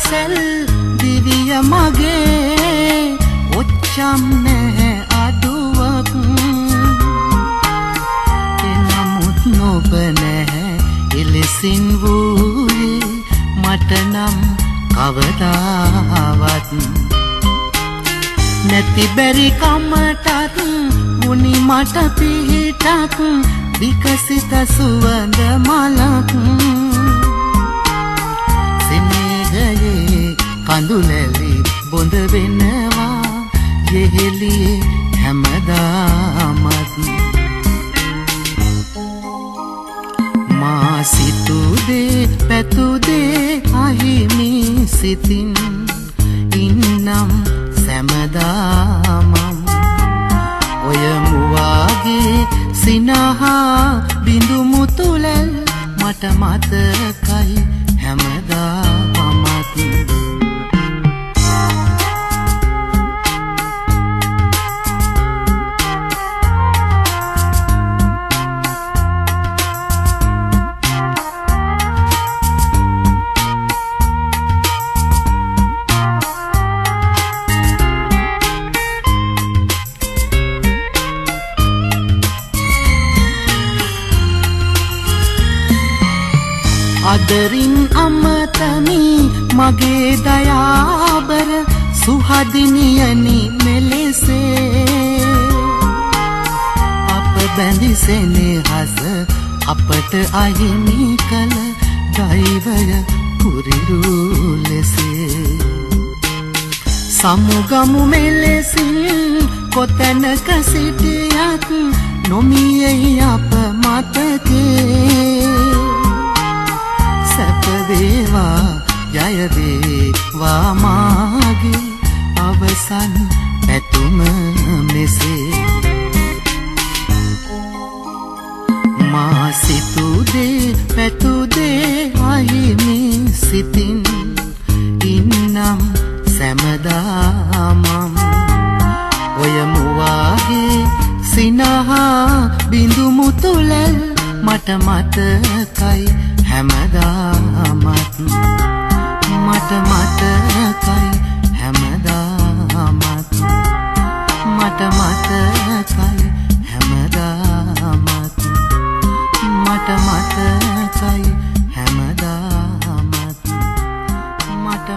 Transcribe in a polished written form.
සැල් දිවිය මගේ ඔච්චම් නැහැ අඩුවක් එනමුත් නොබ නැහැ එලෙසින් වූයේ මට නම් කවදාවත් නැති බැරි කමටත් මුනි මට පිහිටක් විකසිත සුවඳ මලක් සෙනෙහයේ කඳුලැලි බොඳ වෙනවා යෙහෙලියේ හැමදාමත් මා සිතුදේ පැතුදේ අහිමි සිතින් ඉන්නම් සැමදාමම් ඔය මුවාගේ සිනහා බිඳු මුතුලැල් මට මතකයි හැමදාමත් අදරින් අමතමි මගේ දයාබර සුහදිනියනි මෙලෙසේ අප බැඳි සෙනෙහස අපට අහිමි කල දෛවය කුරිරු ලෙසේ සමුගමු මෙලෙසින් කොතැනක සිටියත් නොමියෙහි අප මතකේ සැප වේවා ජය වේවා මාගේ අවසන් පැතුම මෙසේ මා සිතුදේ පැතුදේ අහිමි සිතින් ඉන්නම් සැමදාමම් ඔය මුවාගේ සිනහා බිඳු මුතුලැල් මට මතකයි හැමදාමත් මට මතකයි හැමදාමත් මට මතකයි හැමදාමත් මට මතකයි හැමදාමත් මට